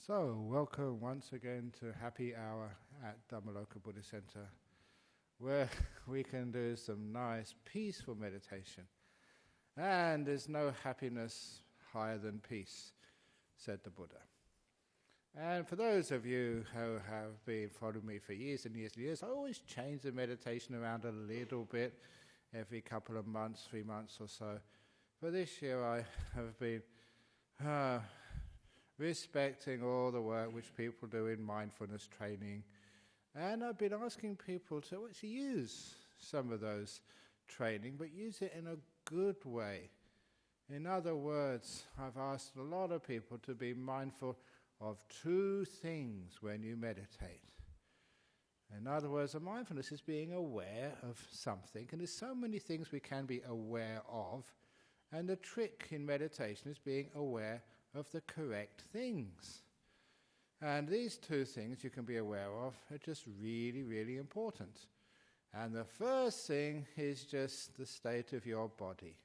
So, welcome once again to Happy Hour at Dhammaloka Buddhist Center, where we can do some nice, peaceful meditation. And there's no happiness higher than peace, said the Buddha. And for those of you who have been following me for years and years and years, I always change the meditation around a little bit every couple of months, 3 months or so. But this year I have been respecting all the work which people do in mindfulness training. And I've been asking people to actually use some of those training, but use it in a good way. In other words, I've asked a lot of people to be mindful of two things when you meditate. In other words, a mindfulness is being aware of something, and there's so many things we can be aware of, and the trick in meditation is being aware of the correct things. And these two things you can be aware of are just really, really important. And the first thing is just the state of your body.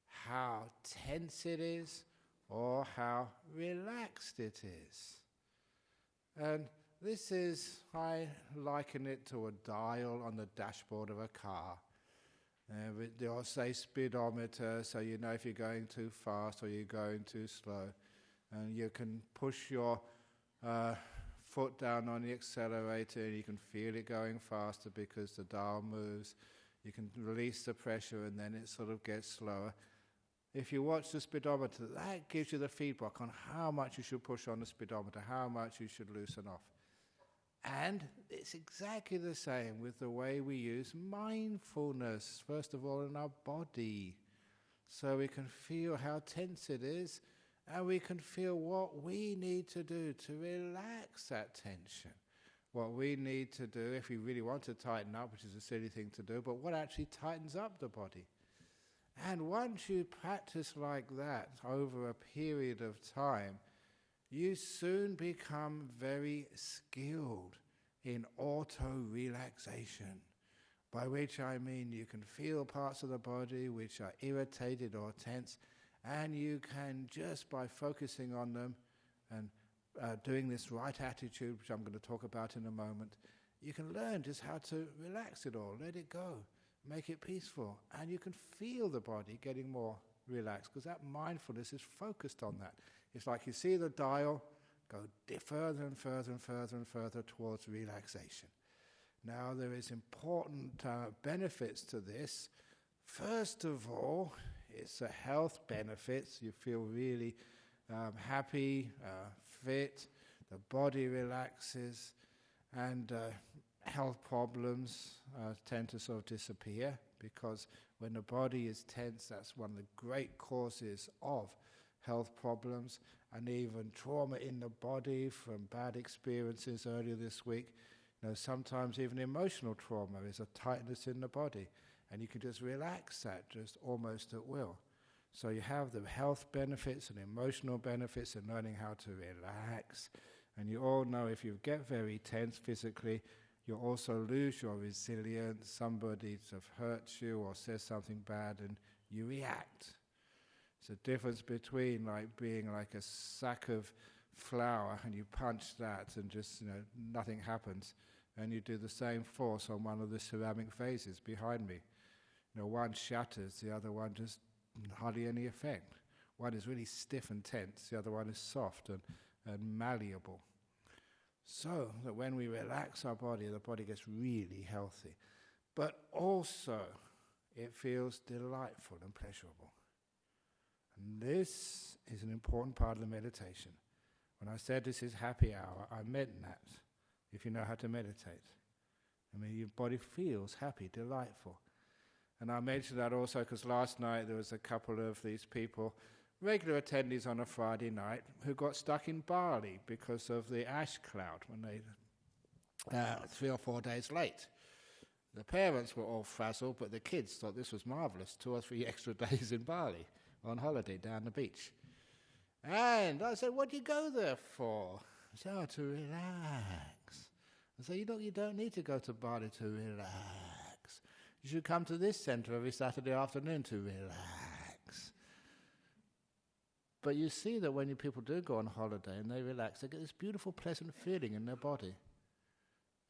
How tense it is or how relaxed it is. And this is, I liken it to a dial on the dashboard of a car. They'll say speedometer, so you know if you're going too fast or you're going too slow. And you can push your foot down on the accelerator and you can feel it going faster because the dial moves. You can release the pressure and then it sort of gets slower. If you watch the speedometer, that gives you the feedback on how much you should push on the speedometer, how much you should loosen off. And it's exactly the same with the way we use mindfulness, first of all in our body. So we can feel how tense it is, and we can feel what we need to do to relax that tension. What we need to do if we really want to tighten up, which is a silly thing to do, but what actually tightens up the body. And once you practice like that over a period of time, you soon become very skilled in auto-relaxation, by which I mean you can feel parts of the body which are irritated or tense, and you can just by focusing on them and doing this right attitude, which I'm going to talk about in a moment, you can learn just how to relax it all, let it go, make it peaceful, and you can feel the body getting more relaxed because that mindfulness is focused on that. It's like you see the dial go further and further and further and further towards relaxation. Now there is important benefits to this. First of all, it's a health benefits. You feel really happy, fit, the body relaxes, and health problems tend to sort of disappear because when the body is tense, that's one of the great causes of health problems, and even trauma in the body from bad experiences earlier this week. You know, sometimes even emotional trauma is a tightness in the body, and you can just relax that just almost at will. So you have the health benefits and emotional benefits in learning how to relax. And you all know if you get very tense physically, you also lose your resilience. Somebody sort of hurts you or says something bad and you react. It's a difference between like being like a sack of flour and you punch that and just, nothing happens. And you do the same force on one of the ceramic vases behind me. One shatters, the other one just hardly any effect. One is really stiff and tense, the other one is soft and malleable. So that when we relax our body, the body gets really healthy. But also, it feels delightful and pleasurable. And this is an important part of the meditation. When I said this is happy hour, I meant that, if you know how to meditate. I mean, your body feels happy, delightful. And I mentioned that also because last night there was a couple of these people, regular attendees on a Friday night, who got stuck in Bali because of the ash cloud when they 3 or 4 days late. The parents were all frazzled, but the kids thought this was marvelous, 2 or 3 extra days in Bali on holiday down the beach. And I said, what do you go there for? I said, to relax. I said, you don't need to go to Bali to relax. You should come to this center every Saturday afternoon to relax. But you see that when people do go on holiday and they relax, they get this beautiful, pleasant feeling in their body.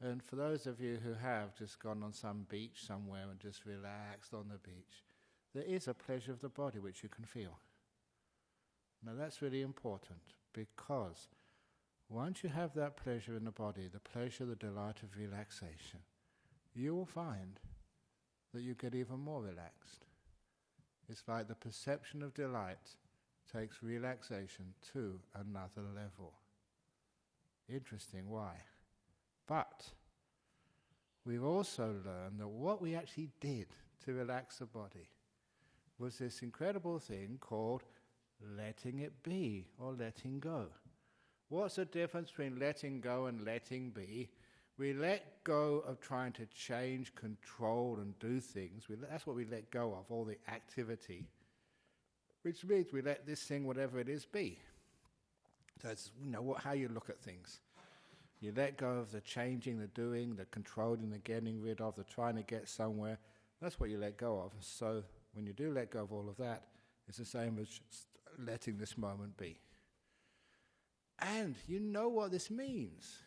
And for those of you who have just gone on some beach somewhere and just relaxed on the beach, there is a pleasure of the body which you can feel. Now that's really important, because once you have that pleasure in the body, the pleasure, the delight of relaxation, you will find that you get even more relaxed. It's like the perception of delight takes relaxation to another level. Interesting, why? But we've also learned that what we actually did to relax the body was this incredible thing called letting it be, or letting go. What's the difference between letting go and letting be? We let go of trying to change, control and do things. That's what we let go of, all the activity, which means we let this thing, whatever it is, be. So it's how you look at things. You let go of the changing, the doing, the controlling, the getting rid of, the trying to get somewhere. That's what you let go of. So when you do let go of all of that, it's the same as just letting this moment be. And you know what this means.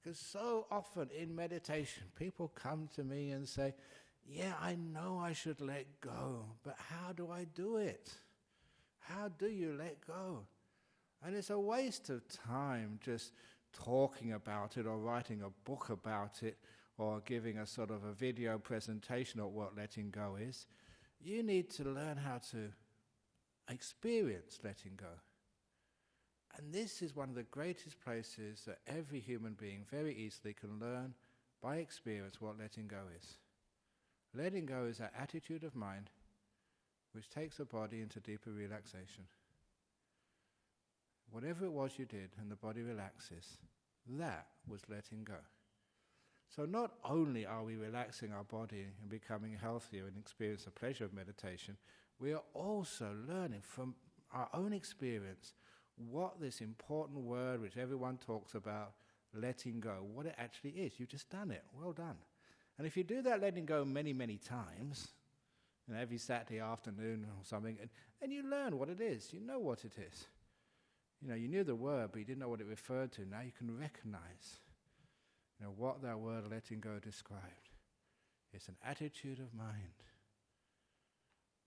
Because so often in meditation, people come to me and say, yeah, I know I should let go, but how do I do it? How do you let go? And it's a waste of time just talking about it or writing a book about it or giving a sort of a video presentation of what letting go is. You need to learn how to experience letting go. And this is one of the greatest places that every human being very easily can learn by experience what letting go is. Letting go is that attitude of mind which takes the body into deeper relaxation. Whatever it was you did and the body relaxes, that was letting go. So not only are we relaxing our body and becoming healthier and experience the pleasure of meditation, we are also learning from our own experience what this important word which everyone talks about, letting go, what it actually is. You've just done it. Well done. And if you do that letting go many, many times, every Saturday afternoon or something, and you learn what it is, you know what it is. You knew the word, but you didn't know what it referred to. Now you can recognize what that word letting go described. It's an attitude of mind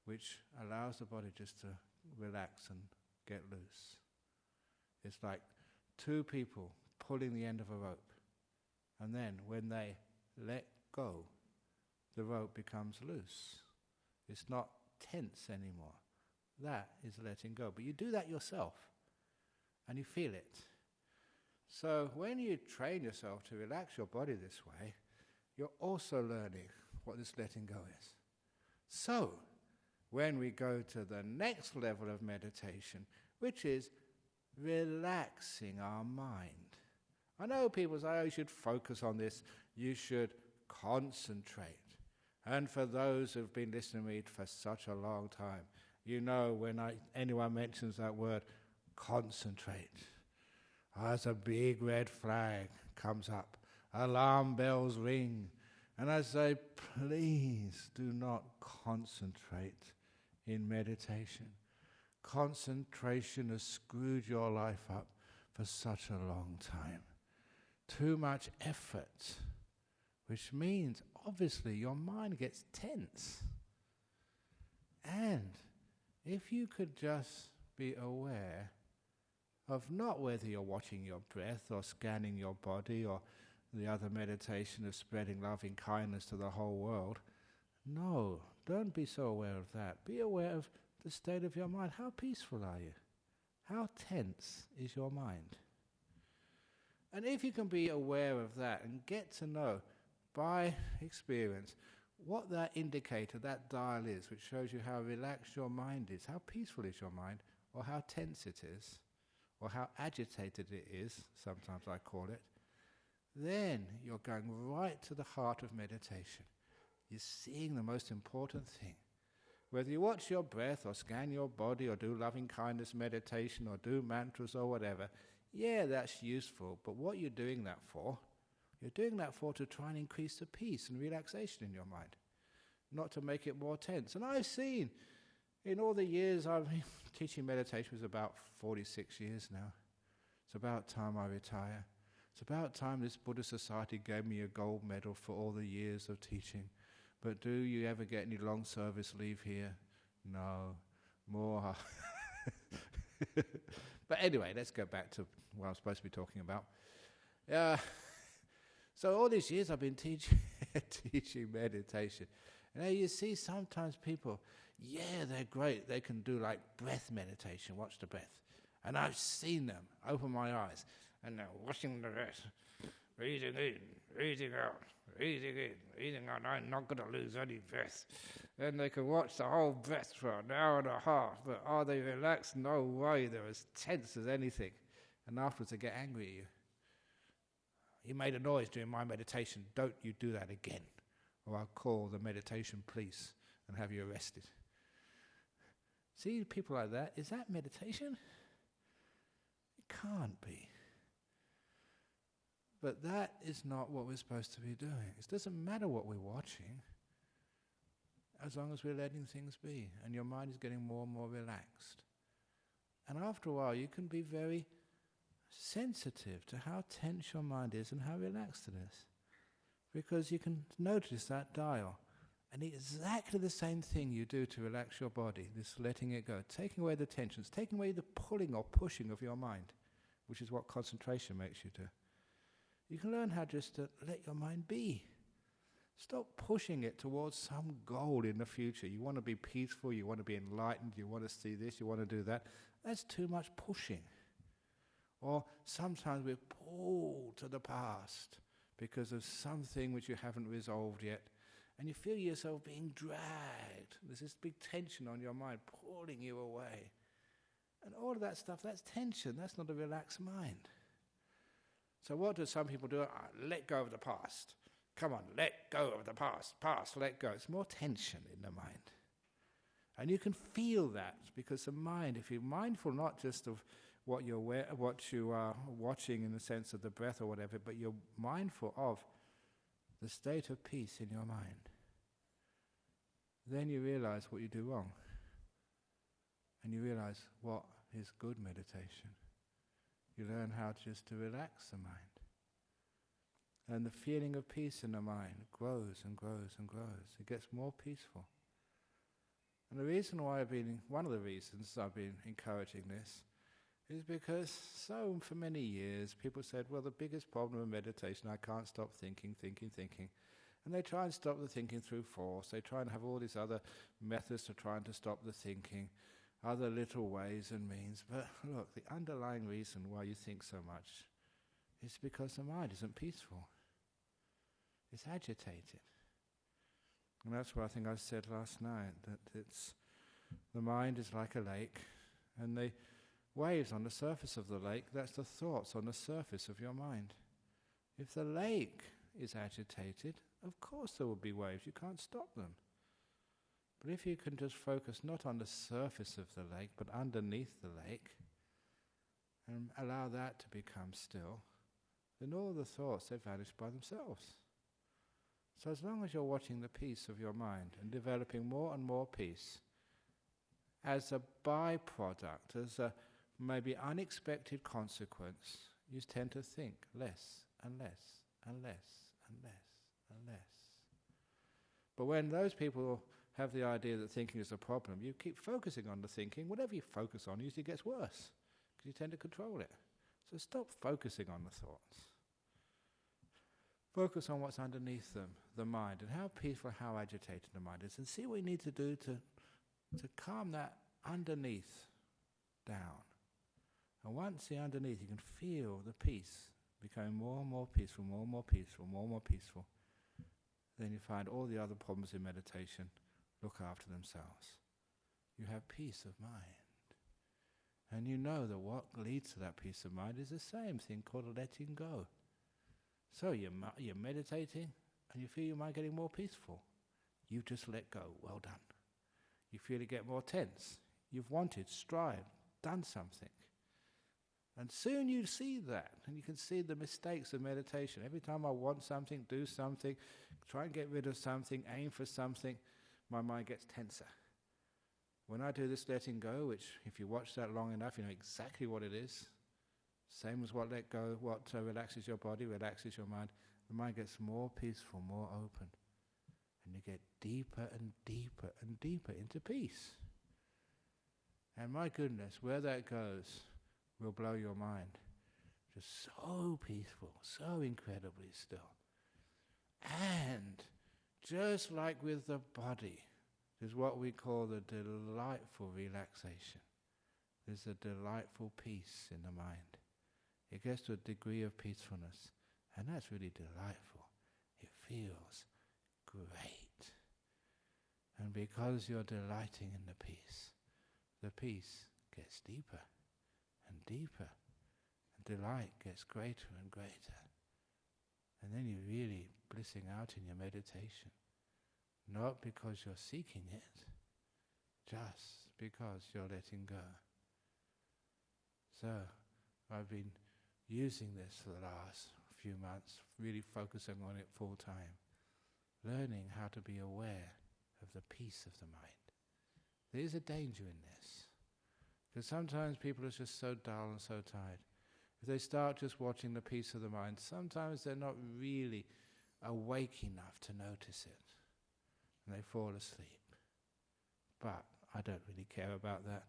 which allows the body just to relax and get loose. It's like two people pulling the end of a rope, and then when they let go, the rope becomes loose. It's not tense anymore. That is letting go. But you do that yourself, and you feel it. So when you train yourself to relax your body this way, you're also learning what this letting go is. So when we go to the next level of meditation, which is relaxing our mind. I know people say, you should focus on this, you should concentrate. And for those who've been listening to me for such a long time, when anyone mentions that word, concentrate, as a big red flag comes up, alarm bells ring, and I say, please do not concentrate in meditation. Concentration has screwed your life up for such a long time. Too much effort, which means obviously your mind gets tense. And if you could just be aware of not whether you're watching your breath or scanning your body or the other meditation of spreading loving kindness to the whole world. No, don't be so aware of that. Be aware of the state of your mind. How peaceful are you? How tense is your mind? And if you can be aware of that and get to know by experience what that indicator, that dial is, which shows you how relaxed your mind is, how peaceful is your mind, or how tense it is, or how agitated it is, sometimes I call it, then you're going right to the heart of meditation. You're seeing the most important thing. Whether you watch your breath or scan your body or do loving kindness meditation or do mantras or whatever, yeah, that's useful, but what you're doing that for, you're doing that for to try and increase the peace and relaxation in your mind, not to make it more tense. And I've seen In all the years I've been teaching meditation, was about 46 years now. It's about time I retire. It's about time this Buddhist Society gave me a gold medal for all the years of teaching. But do you ever get any long service leave here? No. More. But anyway, let's go back to what I'm supposed to be talking about. So all these years I've been teaching meditation. And you see sometimes people, they're great. They can do like breath meditation, watch the breath. And I've seen them open my eyes and they're watching the breath, breathing in, breathing out, breathing in, breathing out. I'm not going to lose any breath. And they can watch the whole breath for an hour and a half. But are they relaxed? No way. They're as tense as anything. And afterwards they get angry at you. You made a noise during my meditation. Don't you do that again, or I'll call the meditation police and have you arrested. See people like that? Is that meditation? It can't be. But that is not what we're supposed to be doing. It doesn't matter what we're watching, as long as we're letting things be, and your mind is getting more and more relaxed. And after a while, you can be very sensitive to how tense your mind is and how relaxed it is. Because you can notice that dial. And exactly the same thing you do to relax your body, this letting it go, taking away the tensions, taking away the pulling or pushing of your mind, which is what concentration makes you do. You can learn how just to let your mind be. Stop pushing it towards some goal in the future. You want to be peaceful, you want to be enlightened, you want to see this, you want to do that. That's too much pushing. Or sometimes we're pulled to the past because of something which you haven't resolved yet, and you feel yourself being dragged. There's this big tension on your mind pulling you away. And all of that stuff, that's tension. That's not a relaxed mind. So what do some people do? Let go of the past. Come on, let go of the past. Past, let go. It's more tension in the mind. And you can feel that because the mind, if you're mindful not just of what you are watching in the sense of the breath or whatever, but you're mindful of the state of peace in your mind, then you realize what you do wrong. And you realize what is good meditation. You learn how just to relax the mind. And the feeling of peace in the mind grows and grows and grows. It gets more peaceful. And the reason why one of the reasons I've been encouraging this is because for many years people said, well, the biggest problem in meditation, I can't stop thinking. And they try and stop the thinking through force. They try and have all these other methods to trying to stop the thinking, other little ways and means. But look, the underlying reason why you think so much is because the mind isn't peaceful. It's agitated. And that's what I think I said last night, that the mind is like a lake, and the waves on the surface of the lake, that's the thoughts on the surface of your mind. If the lake is agitated, of course there will be waves. You can't stop them. But if you can just focus not on the surface of the lake, but underneath the lake, and allow that to become still, then all the thoughts, they vanish by themselves. So as long as you're watching the peace of your mind and developing more and more peace, as a byproduct, as a maybe unexpected consequence, you tend to think less and less and less and less and less. But when those people have the idea that thinking is a problem, you keep focusing on the thinking. Whatever you focus on usually gets worse because you tend to control it. So stop focusing on the thoughts. Focus on what's underneath them, the mind, and how peaceful, how agitated the mind is, and see what you need to do to calm that underneath down. And once the underneath, you can feel the peace becoming more and more peaceful, more and more peaceful, more and more peaceful. Then you find all the other problems in meditation look after themselves. You have peace of mind. And you know that what leads to that peace of mind is the same thing called letting go. So you're meditating and you feel your mind getting more peaceful. You've just let go. Well done. You feel it get more tense. You've wanted, strived, done something. And soon you see that, and you can see the mistakes of meditation. Every time I want something, do something, try and get rid of something, aim for something, my mind gets tenser. When I do this letting go, which if you watch that long enough, you know exactly what it is. Same as what let go, what relaxes your body, relaxes your mind. The mind gets more peaceful, more open. And you get deeper and deeper and deeper into peace. And my goodness, where that goes will blow your mind. Just so peaceful, so incredibly still. And just like with the body, there's what we call the delightful relaxation. There's a delightful peace in the mind. It gets to a degree of peacefulness, and that's really delightful. It feels great. And because you're delighting in the peace gets deeper and deeper, and delight gets greater and greater. And then you're really blissing out in your meditation. Not because you're seeking it, just because you're letting go. So, I've been using this for the last few months, really focusing on it full time, learning how to be aware of the peace of the mind. There is a danger in this, because sometimes people are just so dull and so tired. If they start just watching the peace of the mind, sometimes they're not really awake enough to notice it. And they fall asleep. But I don't really care about that,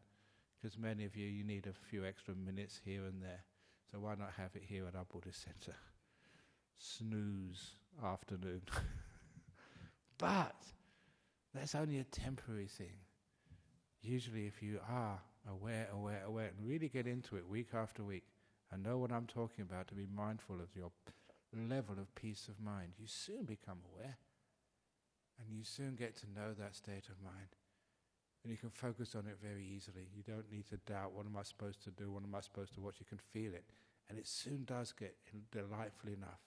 because many of you need a few extra minutes here and there. So why not have it here at our Buddhist center? Snooze afternoon. But that's only a temporary thing. Usually if you are aware, and really get into it week after week, and know what I'm talking about, to be mindful of your level of peace of mind, you soon become aware. And you soon get to know that state of mind. And you can focus on it very easily. You don't need to doubt, what am I supposed to do, what am I supposed to watch? You can feel it. And it soon does get delightful enough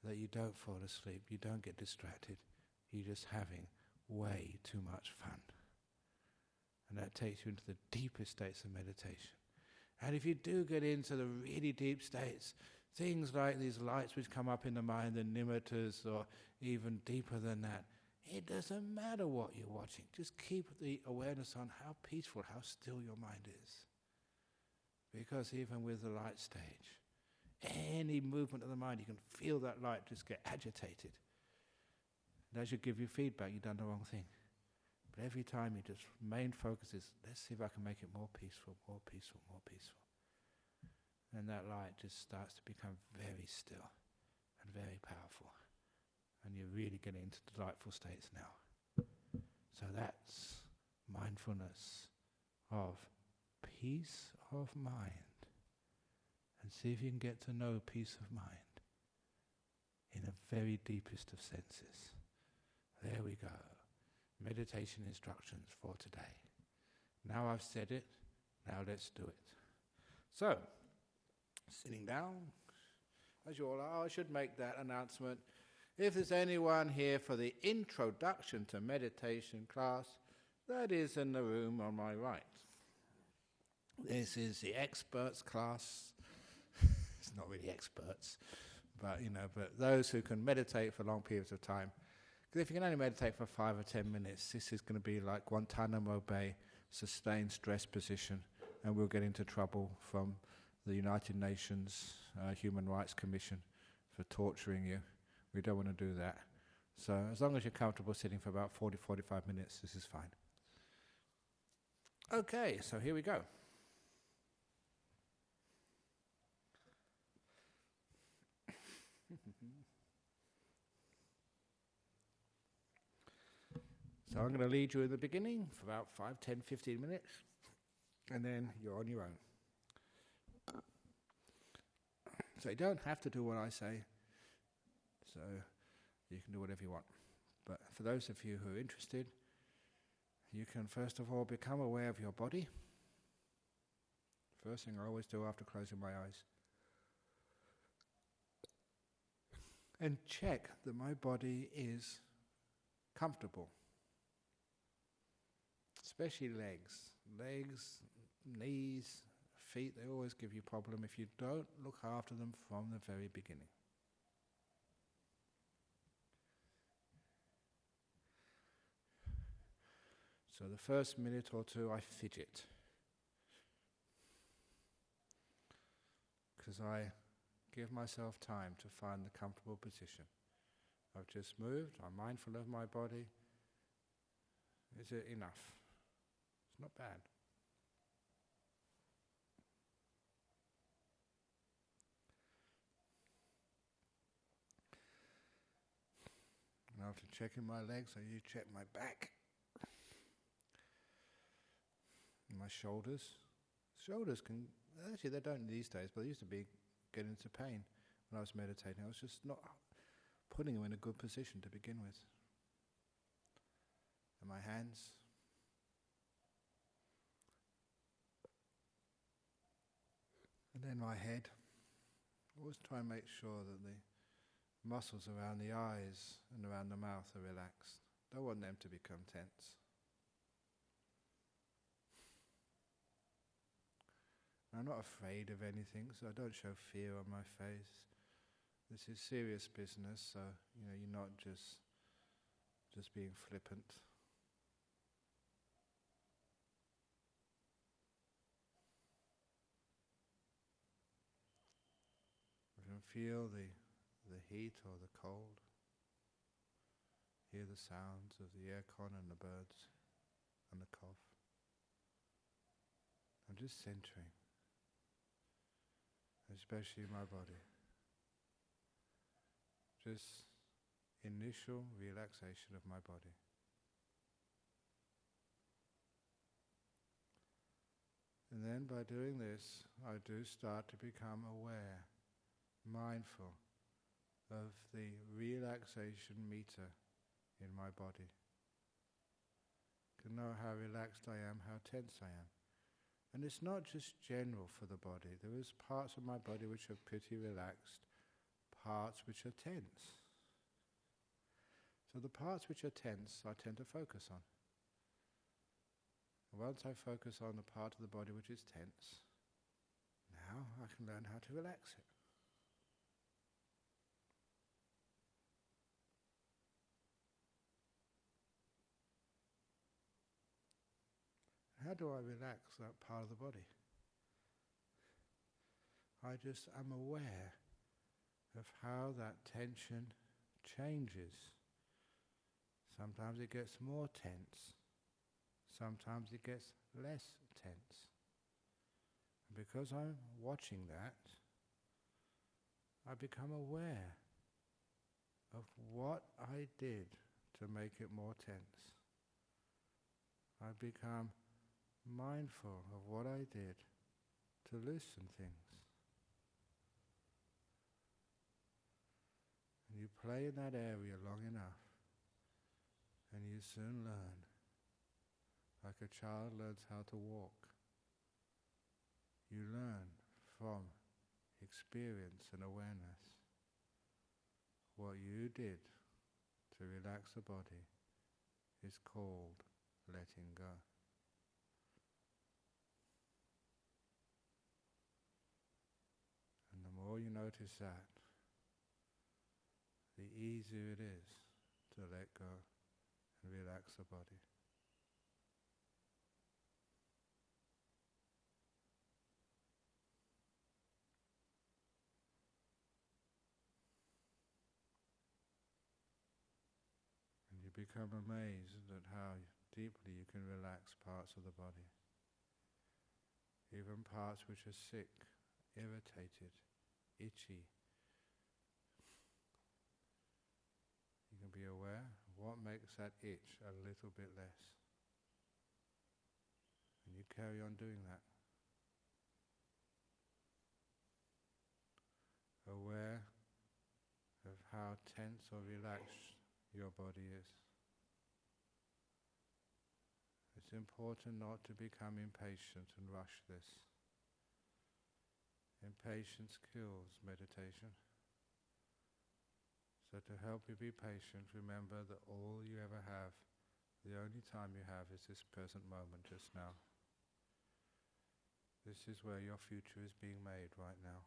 that you don't fall asleep, you don't get distracted. You're just having way too much fun. And that takes you into the deepest states of meditation. And if you do get into the really deep states, things like these lights which come up in the mind, the nimittas, or even deeper than that, it doesn't matter what you're watching. Just keep the awareness on how peaceful, how still your mind is. Because even with the light stage, any movement of the mind, you can feel that light just get agitated. And as you give you feedback, you've done the wrong thing. But every time you just, main focus is, let's see if I can make it more peaceful, more peaceful, more peaceful. And that light just starts to become very still and very powerful. And you're really getting into delightful states now. So that's mindfulness of peace of mind. And see if you can get to know peace of mind in the very deepest of senses. There we go. Meditation instructions for today. Now I've said it, now let's do it. So, sitting down, as you all are, I should make that announcement. If there's anyone here for the introduction to meditation class, that is in the room on my right. This is the experts class. It's not really experts, but those who can meditate for long periods of time. Because if you can only meditate for 5 or 10 minutes, this is going to be like Guantanamo Bay, sustained stress position, and we'll get into trouble from the United Nations Human Rights Commission for torturing you. We don't want to do that. So as long as you're comfortable sitting for about 40-45 minutes, this is fine. Okay, so here we go. So I'm going to lead you in the beginning for about 5, 10, 15 minutes, and then you're on your own. So you don't have to do what I say, so you can do whatever you want. But for those of you who are interested, you can first of all become aware of your body. First thing I always do after closing my eyes. And check that my body is comfortable. Especially legs. Legs, knees, feet, they always give you a problem if you don't look after them from the very beginning. So the first minute or two I fidget, because I give myself time to find the comfortable position. I've just moved, I'm mindful of my body. Is it enough? It's not bad. And after checking my legs, I usually check my back. And my shoulders. Shoulders can, actually they don't these days, but they used to be getting into pain when I was meditating. I was just not putting them in a good position to begin with. And my hands. And then my head. Always try and make sure that the muscles around the eyes and around the mouth are relaxed. Don't want them to become tense. I'm not afraid of anything, so I don't show fear on my face. This is serious business, so you're not just being flippant. You can feel the heat or the cold. Hear the sounds of the aircon and the birds and the cough. I'm just centering, especially my body. Just initial relaxation of my body. And then by doing this, I do start to become aware, mindful of the relaxation meter in my body. To know how relaxed I am, how tense I am. And it's not just general for the body. There is parts of my body which are pretty relaxed, parts which are tense. So the parts which are tense, I tend to focus on. And once I focus on the part of the body which is tense, now I can learn how to relax it. How do I relax that part of the body? I just am aware of how that tension changes. Sometimes it gets more tense. Sometimes it gets less tense. And because I'm watching that, I become aware of what I did to make it more tense. I become mindful of what I did to loosen things. And you play in that area long enough, and you soon learn, like a child learns how to walk. You learn from experience and awareness. What you did to relax the body is called letting go. And the more you notice that, the easier it is to let go and relax the body. And you become amazed at how deeply you can relax parts of the body. Even parts which are sick, irritated, itchy. You can be aware of what makes that itch a little bit less. And you carry on doing that. Aware of how tense or relaxed your body is. It's important not to become impatient and rush this. Impatience kills meditation. So to help you be patient, remember that all you ever have, the only time you have, is this present moment just now. This is where your future is being made right now.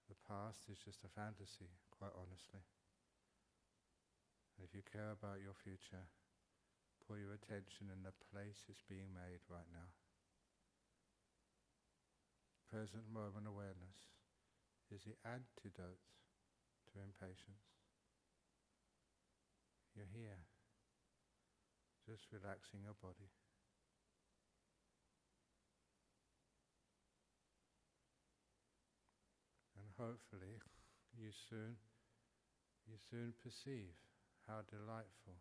The past is just a fantasy, quite honestly. And if you care about your future, Pour your attention in the place it's being made right now. Present moment awareness is the antidote to impatience. You're here, just relaxing your body. And hopefully you soon perceive how delightful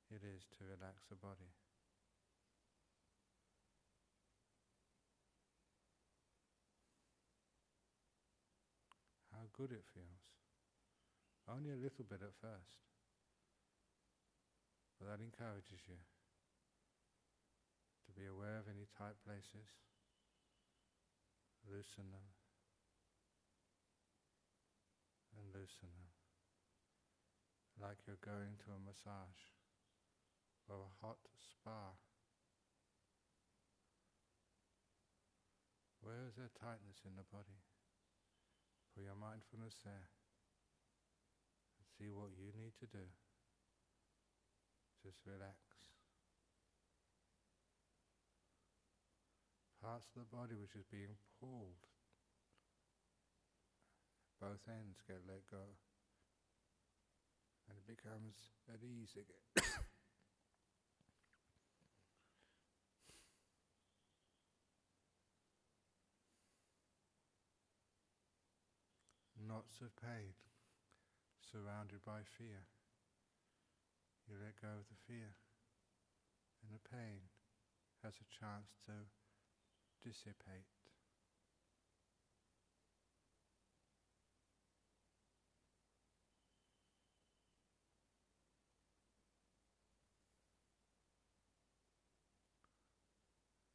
it is to relax the body. How good it feels. Only a little bit at first, but that encourages you to be aware of any tight places, loosen them, and loosen them, like you're going to a massage or a hot spa. Where is there tightness in the body? Put your mindfulness there and see what you need to do. Just relax. Parts of the body which is being pulled, both ends get let go, and it becomes at ease again. Knots of pain, surrounded by fear. You let go of the fear, and the pain has a chance to dissipate.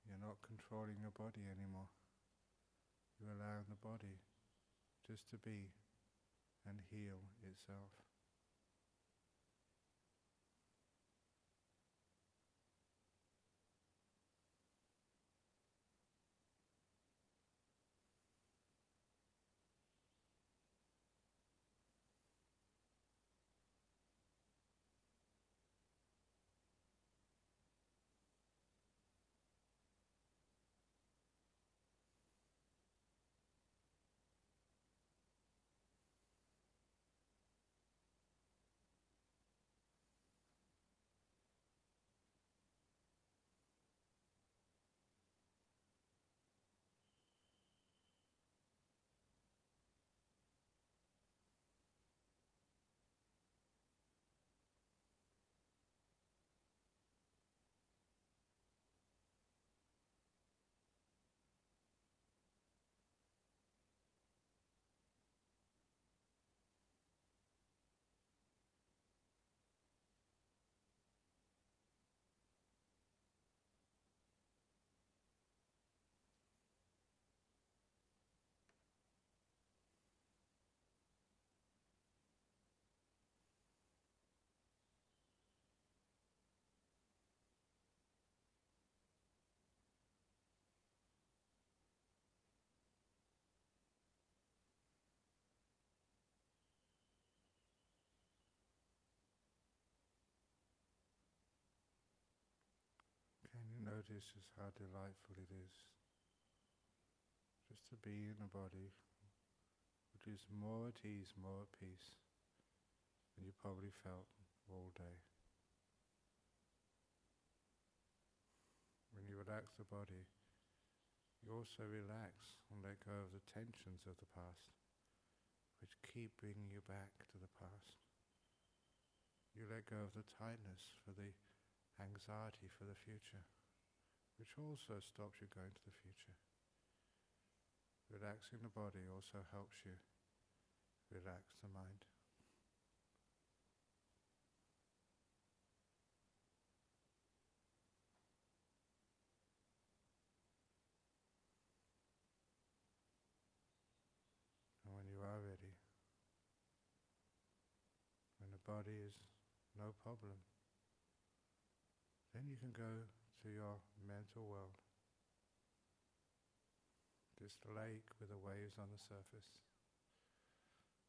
You're not controlling your body anymore. You're allowing the body just to be and heal itself. Can you notice just how delightful it is just to be in a body which is more at ease, more at peace than you probably felt all day. When you relax the body, you also relax and let go of the tensions of the past, which keep bringing you back to the past. You let go of the tightness for the anxiety for the future, which also stops you going to the future. Relaxing the body also helps you relax the mind. And when you are ready, when the body is no problem, then you can go to your mental world. This lake with the waves on the surface,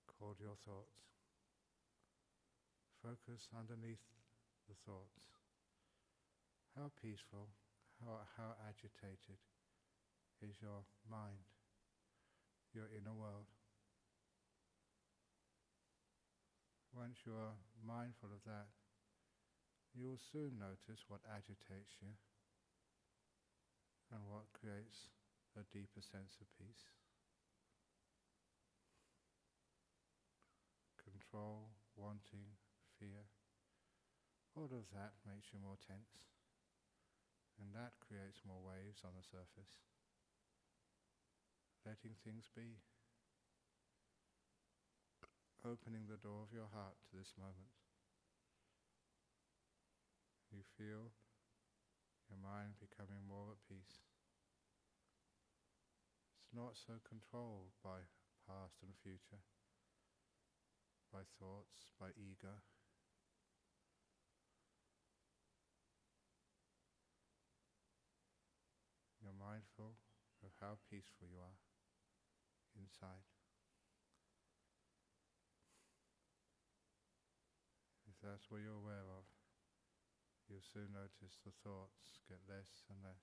called your thoughts. Focus underneath the thoughts How peaceful, how agitated is your mind, your inner world. Once you are mindful of that, you will soon notice what agitates you and what creates a deeper sense of peace. Control, wanting, fear, all of that makes you more tense, and that creates more waves on the surface. Letting things be. Opening the door of your heart to this moment. You feel your mind becoming more at peace. It's not so controlled by past and future, by thoughts, by ego. You're mindful of how peaceful you are inside. If that's what you're aware of, you'll soon notice the thoughts get less and less.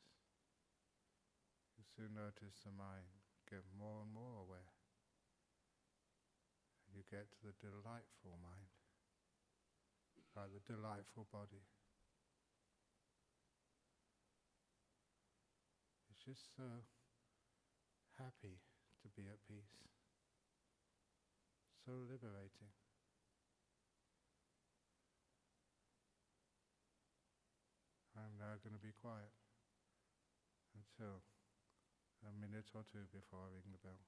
You'll soon notice the mind get more and more aware. And you get to the delightful mind, like the delightful body. It's just so happy to be at peace. So liberating. I'm now going to be quiet until a minute or two before I ring the bell.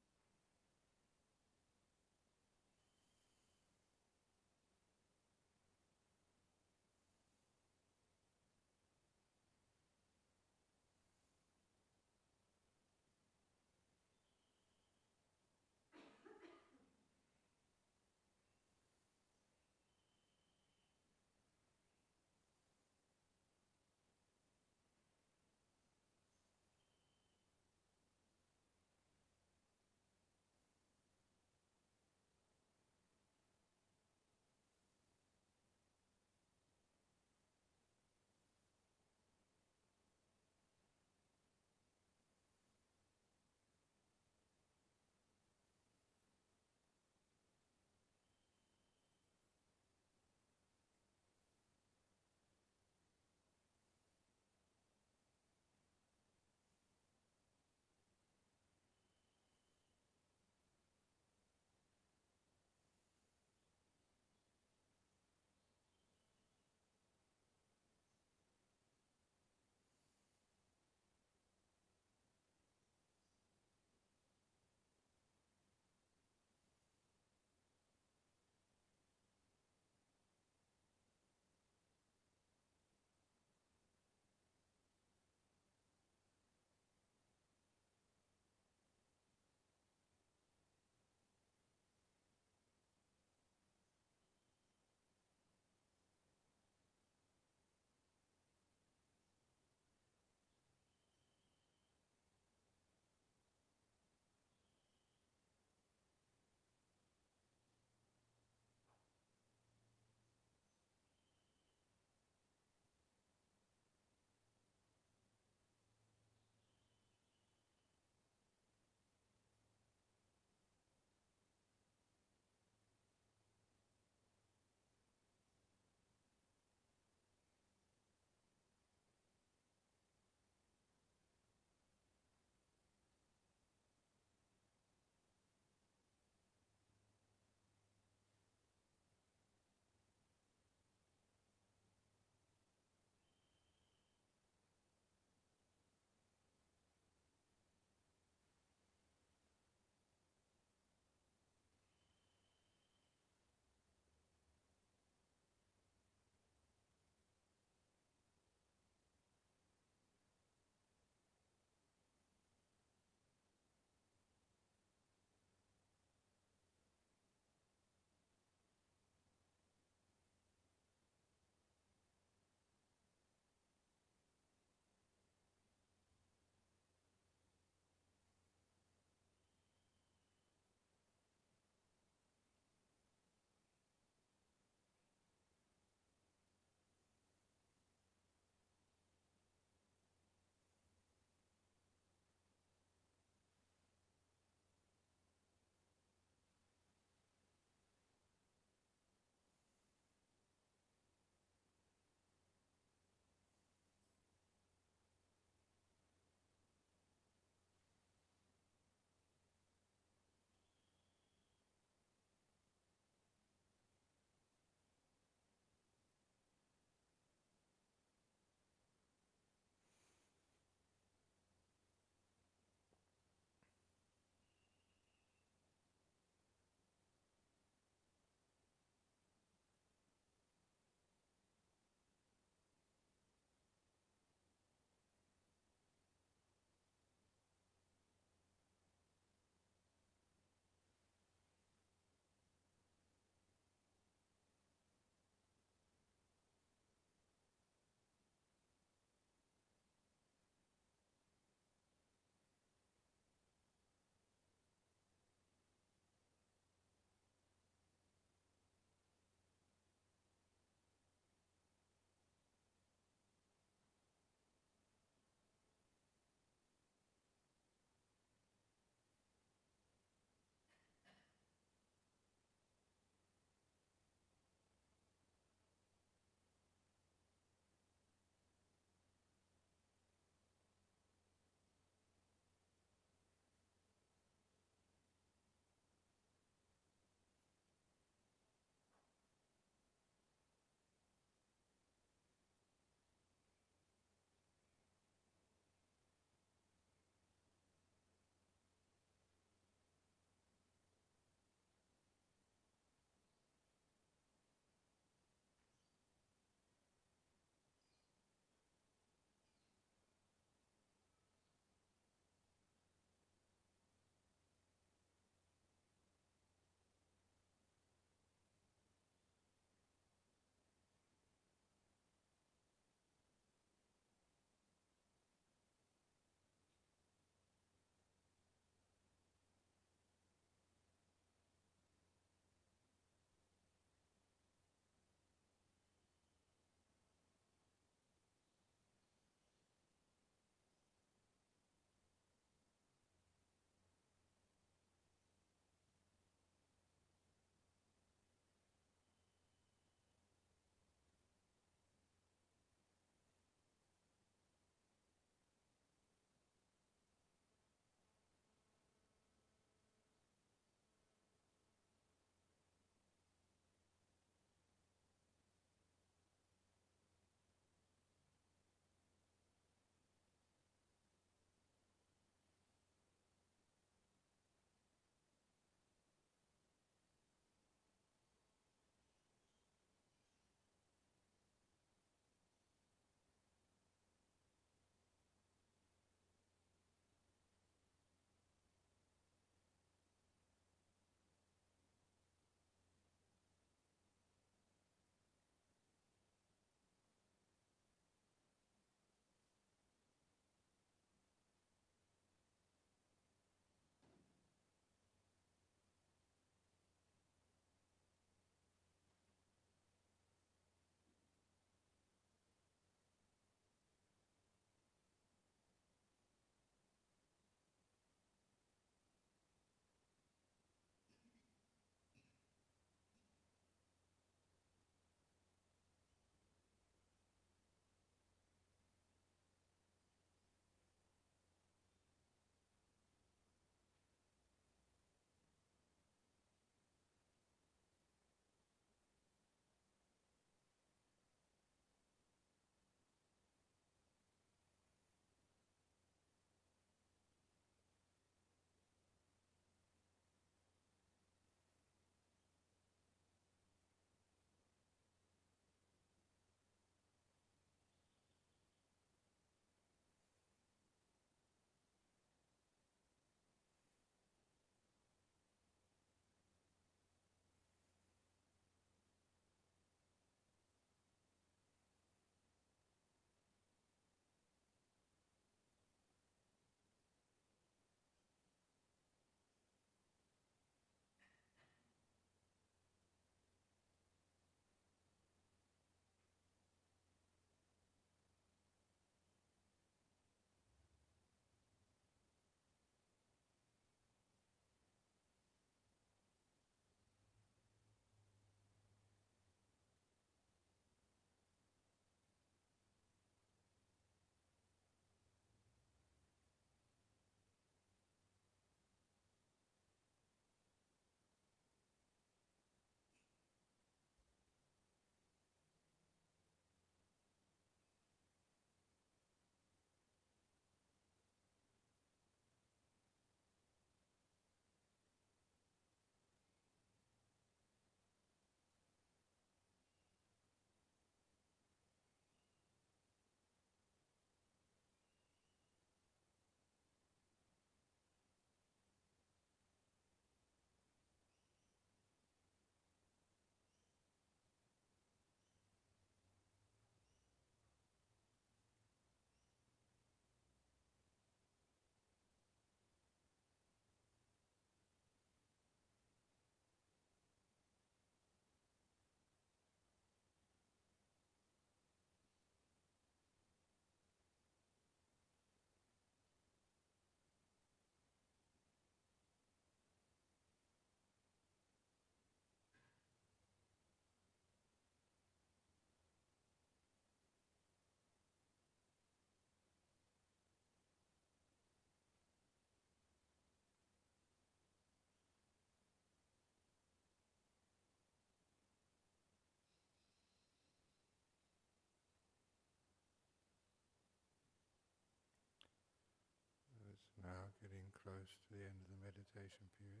close to the end of the meditation period.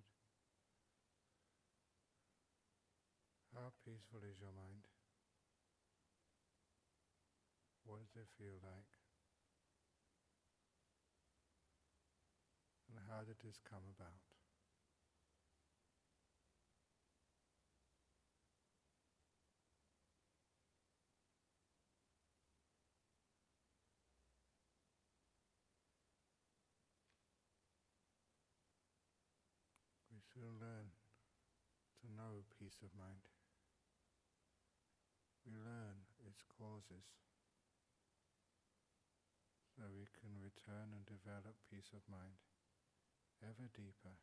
How peaceful is your mind? What does it feel like? And how did this come about? We soon learn to know peace of mind. We learn its causes, so we can return and develop peace of mind ever deeper.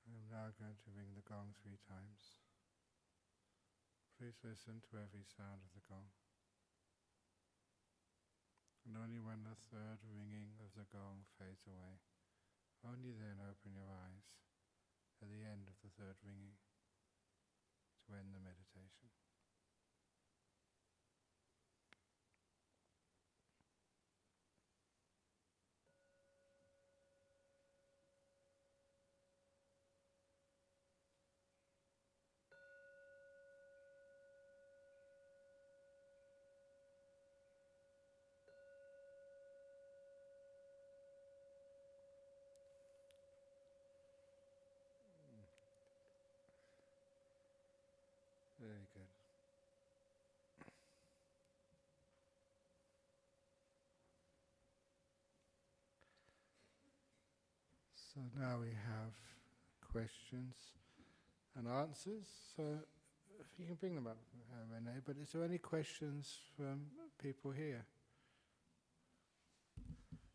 I'm now going to ring the gong 3 times. Please listen to every sound of the gong. And only when the 3rd ringing of the gong fades away, only then open your eyes at the end of the 3rd ringing to end the meditation. Very good. So now we have questions and answers. So if you can bring them up, Renee, but is there any questions from people here?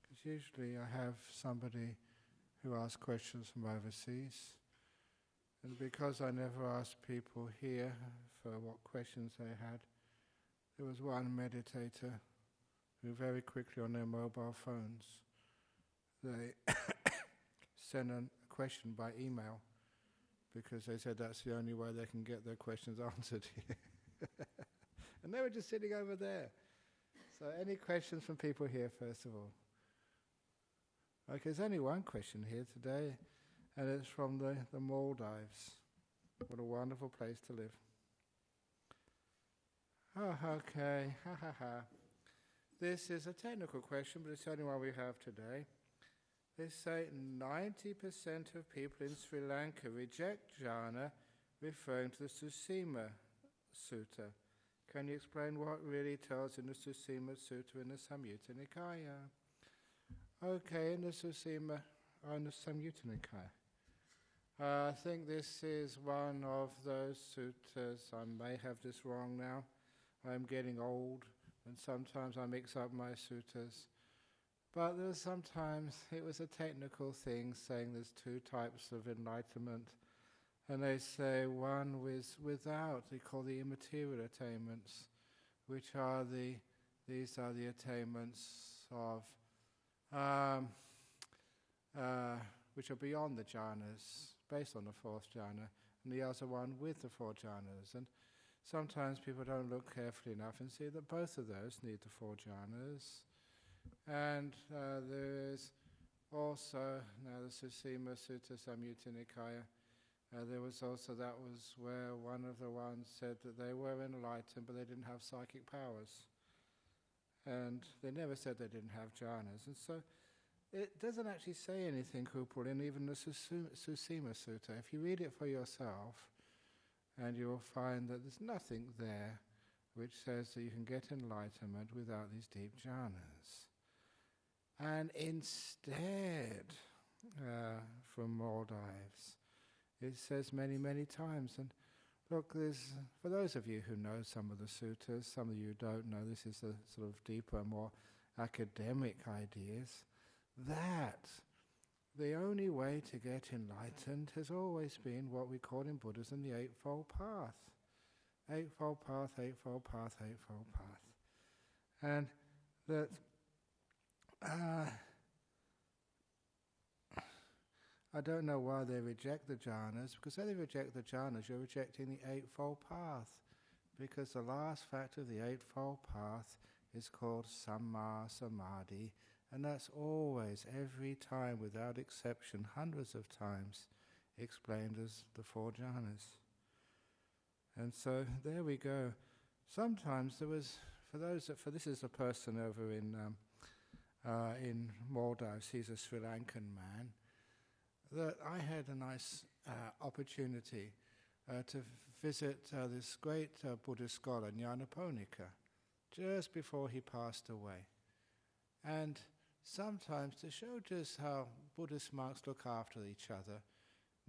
Because usually I have somebody who asks questions from overseas. And because I never asked people here for what questions they had, there was one meditator who very quickly on their mobile phones, they sent a question by email because they said that's the only way they can get their questions answered here. And they were just sitting over there. So any questions from people here, first of all? Okay, there's only one question here today, and it's from the Maldives. What a wonderful place to live. Oh, okay, ha ha ha. This is a technical question, but it's the only one we have today. They say 90% of people in Sri Lanka reject jhana, referring to the Susima Sutta. Can you explain what really tells in the Susima Sutta in the Samyutta Nikaya? Okay, in the Susima, in the Samyutta Nikaya. I think this is one of those suttas. I may have this wrong now. I'm getting old, and sometimes I mix up my suttas. But there's sometimes it was a technical thing saying there's 2 types of enlightenment. And they say one without, they call the immaterial attainments, these are the attainments of, which are beyond the jhanas, based on the 4th jhana, and the other one with the 4 jhanas. And sometimes people don't look carefully enough and see that both of those need the 4 jhanas. And there is also, now the Susima Sutta Samyutta Nikaya, there was also, that was where one of the ones said that they were enlightened but they didn't have psychic powers. And they never said they didn't have jhanas. And so it doesn't actually say anything, Kupul, in even the Susima Sutta. If you read it for yourself, and you'll find that there's nothing there which says that you can get enlightenment without these deep jhanas. And instead, from Maldives, it says many, many times, and look, for those of you who know some of the suttas, some of you don't know, this is the sort of deeper, more academic ideas, that the only way to get enlightened has always been what we call in Buddhism the Eightfold Path. Eightfold Path, Eightfold Path, Eightfold Path. And that I don't know why they reject the jhanas, because if they reject the jhanas, you're rejecting the Eightfold Path. Because the last factor of the Eightfold Path is called Samma Samadhi, and that's always, every time, without exception, hundreds of times, explained as the 4 jhanas. And so there we go. Sometimes there was, this is a person over in Maldives, he's a Sri Lankan man, that I had a nice opportunity to visit this great Buddhist scholar, Nyanaponika, just before he passed away. And sometimes, to show just how Buddhist monks look after each other,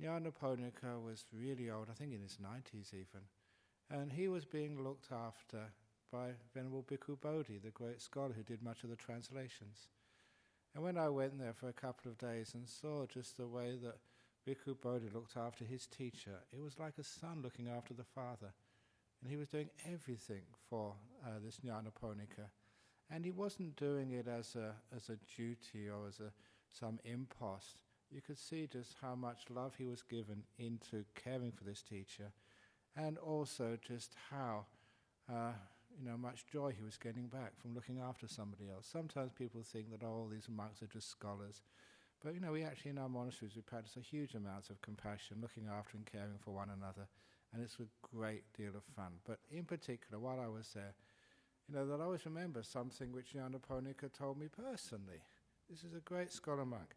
Nyanaponika was really old, I think in his 90s even, and he was being looked after by Venerable Bhikkhu Bodhi, the great scholar who did much of the translations. And when I went there for a couple of days and saw just the way that Bhikkhu Bodhi looked after his teacher, it was like a son looking after the father. And he was doing everything for this Nyanaponika. And he wasn't doing it as a duty or as some impost. You could see just how much love he was given into caring for this teacher, and also just how much joy he was getting back from looking after somebody else. Sometimes people think that all these monks are just scholars, but we actually in our monasteries we practice a huge amounts of compassion, looking after and caring for one another, and it's a great deal of fun. But in particular, while I was there, that I always remember something which Nyanaponika told me personally. This is a great scholar monk.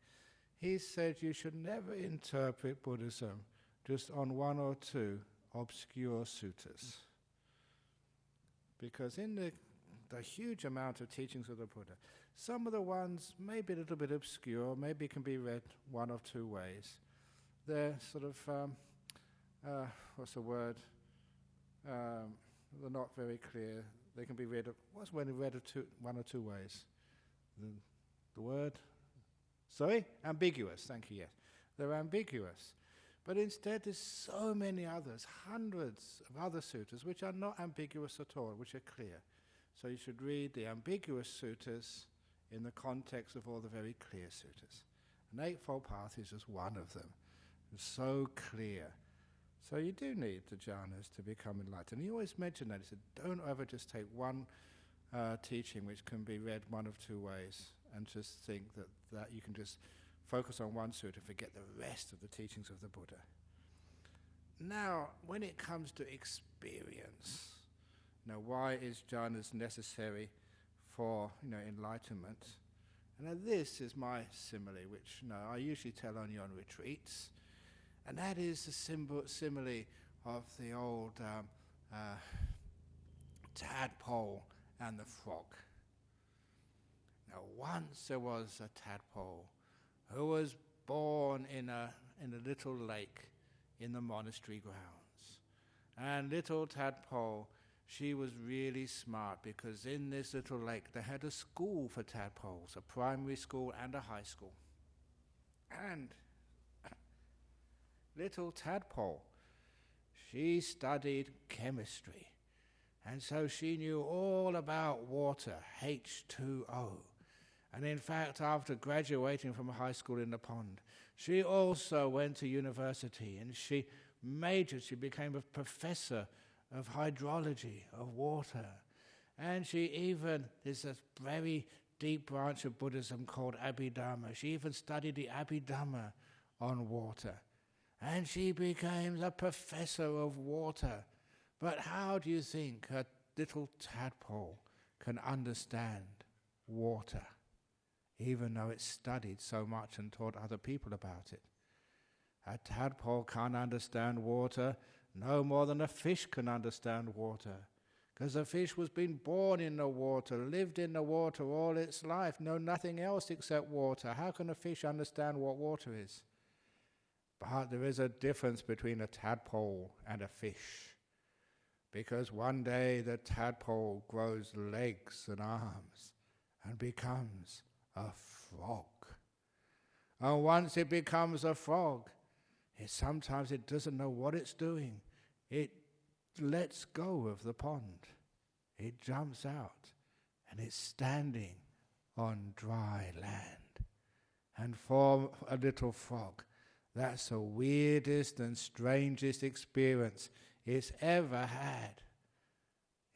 He said you should never interpret Buddhism just on 1 or 2 obscure suttas. Because in the huge amount of teachings of the Buddha, some of the ones may be a little bit obscure, maybe can be read 1 of 2 ways. They're sort of, they're not very clear. They can be read, one or two ways? The word? Sorry? Ambiguous, thank you, yes. They're ambiguous. But instead there's so many others, hundreds of other suttas, which are not ambiguous at all, which are clear. So you should read the ambiguous suttas in the context of all the very clear suttas. An Eightfold Path is just one of them. It's so clear. So you do need the jhanas to become enlightened. He always mentioned that. He said, don't ever just take one teaching which can be read 1 of 2 ways and just think that you can just focus on one sutta and forget the rest of the teachings of the Buddha. Now, when it comes to experience, why is jhanas necessary for enlightenment? And now this is my simile, which I usually tell only on retreats, and that is the simile of the old tadpole and the frog. Now, once there was a tadpole who was born in a little lake in the monastery grounds. And little tadpole, she was really smart, because in this little lake they had a school for tadpoles, a primary school and a high school. And little tadpole, she studied chemistry, and so she knew all about water, H2O. And in fact, after graduating from high school in the pond, she also went to university, and she became a professor of hydrology, of water. And there's a very deep branch of Buddhism called Abhidhamma. She even studied the Abhidhamma on water. And she became a professor of water. But how do you think a little tadpole can understand water, even though it's studied so much and taught other people about it? A tadpole can't understand water no more than a fish can understand water, because a fish was been born in the water, lived in the water all its life, know nothing else except water. How can a fish understand what water is? But there is a difference between a tadpole and a fish, because one day the tadpole grows legs and arms and becomes a frog. And once it becomes a frog, sometimes it doesn't know what it's doing. It lets go of the pond. It jumps out and it's standing on dry land. And for a little frog, That's the weirdest and strangest experience it's ever had.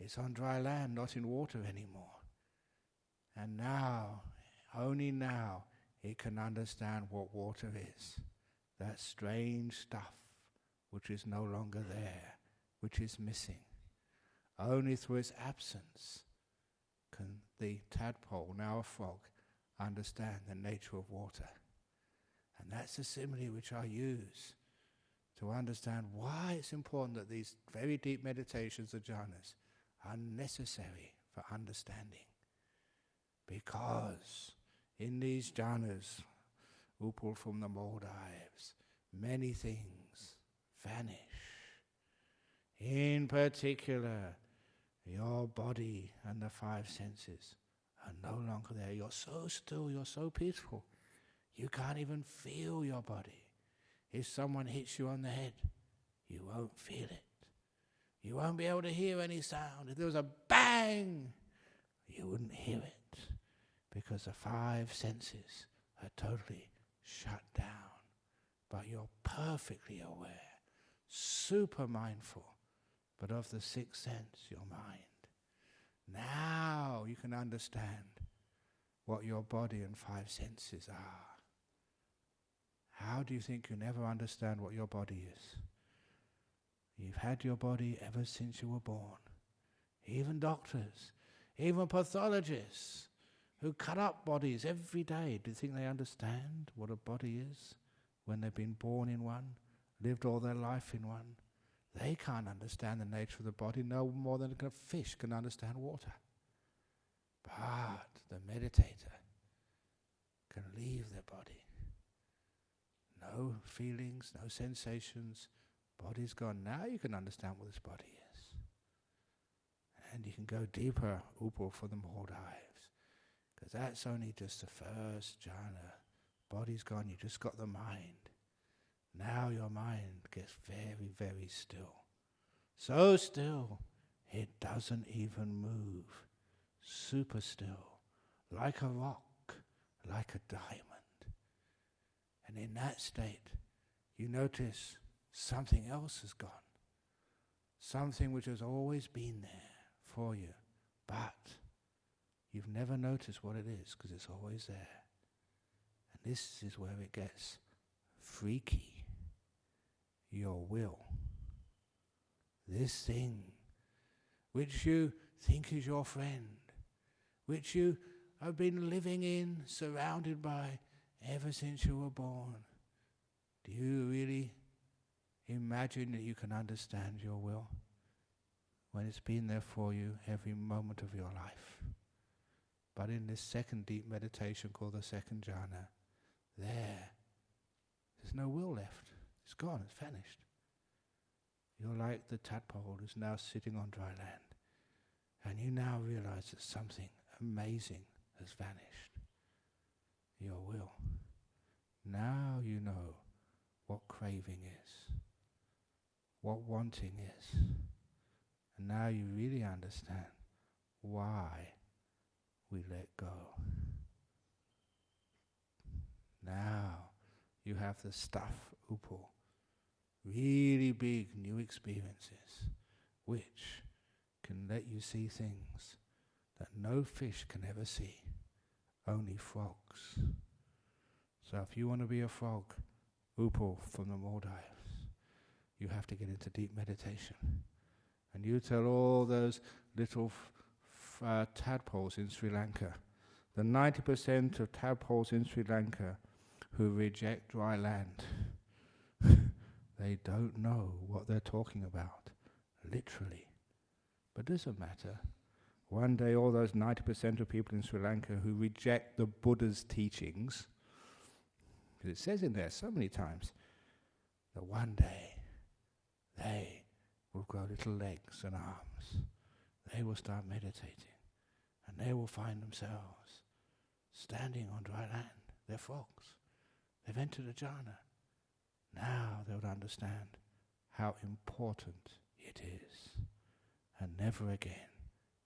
It's on dry land, not in water anymore. And now, only now, it can understand what water is. That strange stuff which is no longer there, which is missing. Only through its absence can the tadpole, now a frog, understand the nature of water. And that's the simile which I use to understand why it's important that these very deep meditations, the jhanas, are necessary for understanding. Because in these jhanas, upal from the Maldives, many things vanish. In particular, your body and the five senses are no longer there. You're so still, you're so peaceful. You can't even feel your body. If someone hits you on the head, you won't feel it. You won't be able to hear any sound. If there was a bang, you wouldn't hear it, because the five senses are totally shut down. But you're perfectly aware, super mindful, but of the sixth sense, your mind. Now you can understand what your body and five senses are. How do you think you never understand what your body is? You've had your body ever since you were born. Even doctors, even pathologists who cut up bodies every day, do you think they understand what a body is when they've been born in one, lived all their life in one? They can't understand the nature of the body no more than a fish can understand water. But the meditator can leave their body. No feelings, no sensations, body's gone. Now you can understand what this body is. And you can go deeper, upal for the Maldives, because that's only just the first jhana. Body's gone, you just got the mind. Now your mind gets very, very still. So still, it doesn't even move. Super still, like a rock, like a diamond. And in that state, you notice something else has gone. Something which has always been there for you, but you've never noticed what it is because it's always there. And this is where it gets freaky. Your will. This thing which you think is your friend, which you have been living in, surrounded by ever since you were born. Do you really imagine that you can understand your will when it's been there for you every moment of your life? But in this second deep meditation called the second jhana, there's no will left. It's gone, it's vanished. You're like the tadpole who's now sitting on dry land, and you now realize that something amazing has vanished. Your will. Now you know what craving is, what wanting is, and now you really understand why we let go. Now you have the stuff, upal, really big new experiences, which can let you see things that no fish can ever see, only frogs. So if you want to be a frog, upal from the Maldives, you have to get into deep meditation. And you tell all those little tadpoles in Sri Lanka, the 90% of tadpoles in Sri Lanka who reject dry land, they don't know what they're talking about, literally. But it doesn't matter. One day all those 90% of people in Sri Lanka who reject the Buddha's teachings, because it says in there so many times, that one day they will grow little legs and arms. They will start meditating, and they will find themselves standing on dry land. They're frogs. They've entered a jhana. Now they would understand how important it is, and never again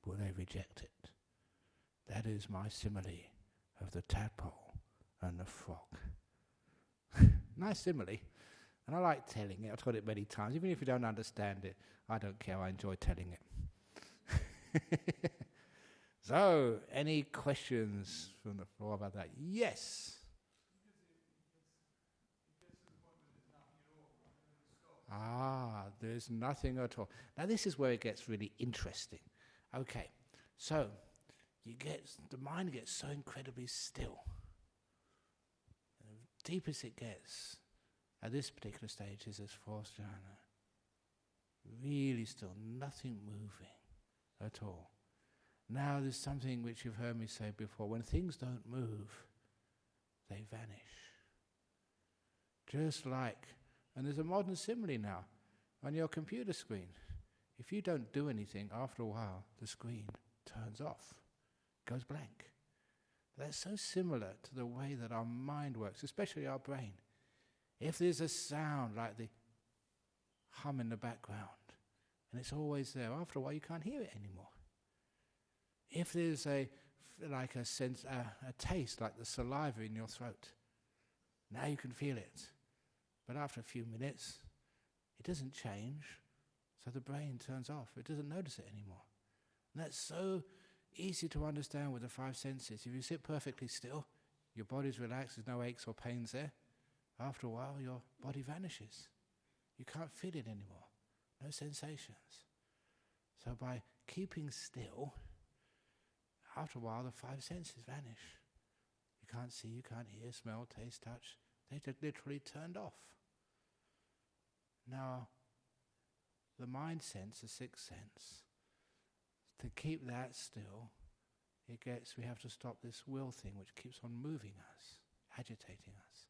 will they reject it. That is my simile of the tadpole and the frog. Nice simile. And I like telling it. I've told it many times. Even if you don't understand it, I don't care. I enjoy telling it. So, any questions from the floor about that? Yes. There's nothing at all. Now this is where it gets really interesting. Okay, so the mind gets so incredibly still. And the deepest it gets at this particular stage is this fourth jhana. Really still, nothing moving at all. Now there's something which you've heard me say before. When things don't move, they vanish. Just like, and there's a modern simile now, on your computer screen. If you don't do anything, after a while, the screen turns off, goes blank. That's so similar to the way that our mind works, especially our brain. If there's a sound like the hum in the background, and it's always there, after a while you can't hear it anymore. If there's a taste like the saliva in your throat, now you can feel it. But after a few minutes, it doesn't change, so the brain turns off. It doesn't notice it anymore. And that's so easy to understand with the five senses. If you sit perfectly still, your body's relaxed, there's no aches or pains there. After a while, your body vanishes. You can't feel it anymore. No sensations. So by keeping still, after a while, the five senses vanish. You can't see, you can't hear, smell, taste, touch. They just literally turned off. Now, the mind sense, the sixth sense, to keep that still, we have to stop this will thing which keeps on moving us, agitating us.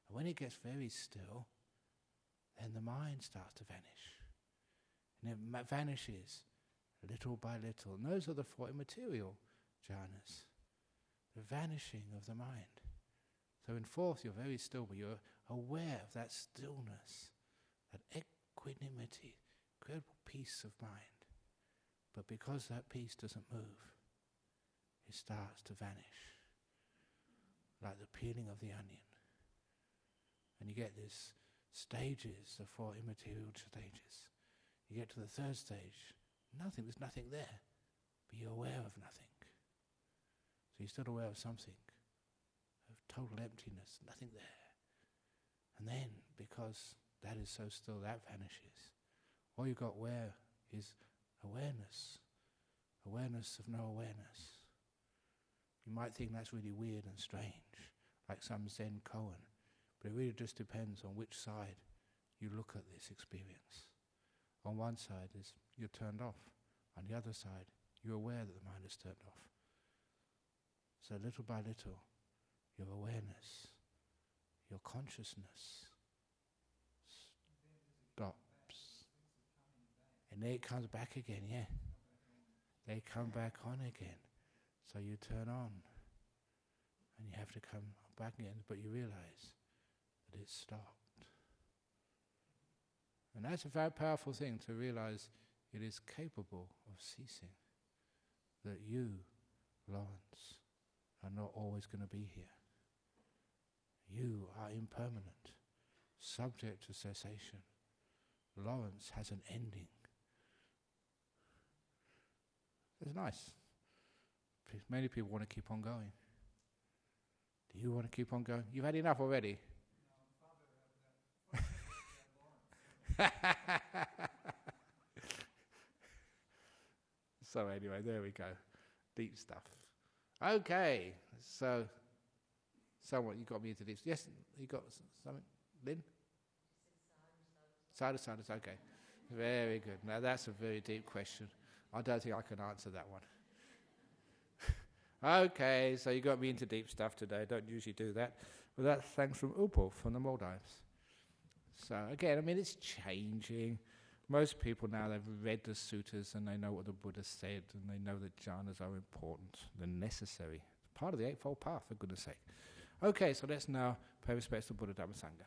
And when it gets very still, then the mind starts to vanish. And it vanishes little by little. And those are the four immaterial jhanas, the vanishing of the mind. So in fourth, you're very still, but you're aware of that stillness, that equanimity, incredible peace of mind. But because that peace doesn't move, it starts to vanish, like the peeling of the onion. And you get these stages, the four immaterial stages. You get to the third stage, there's nothing there, but you're aware of nothing. So you're still aware of something, of total emptiness, nothing there. And then, because that is so still, that vanishes. All you've got where is awareness of no awareness. You might think that's really weird and strange, like some Zen koan, but it really just depends on which side you look at this experience. On one side is you're turned off. On the other side, you're aware that the mind is turned off. So little by little, your awareness, your consciousness stops. And then it comes back again, yeah. They come back on again. So you turn on, and you have to come back again, but you realize that it stopped. And that's a very powerful thing, to realize it is capable of ceasing. That you, Lawrence, are not always going to be here. You are impermanent, subject to cessation. Lawrence has an ending. It's nice. Many people want to keep on going. Do you want to keep on going? You've had enough already. So anyway, there we go. Deep stuff. Okay, so someone, you got me into this. Yes, you got something? Lynn? Sadhus, okay. Very good. Now that's a very deep question. I don't think I can answer that one. Okay, so you got me into deep stuff today. I don't usually do that. But that's thanks from Upal from the Maldives. So again, I mean, it's changing. Most people now, they've read the suttas and they know what the Buddha said, and they know that jhanas are important, they're necessary. It's part of the Eightfold Path, for goodness sake. Okay, so let's now pay respects to Buddha Dhamma Sangha.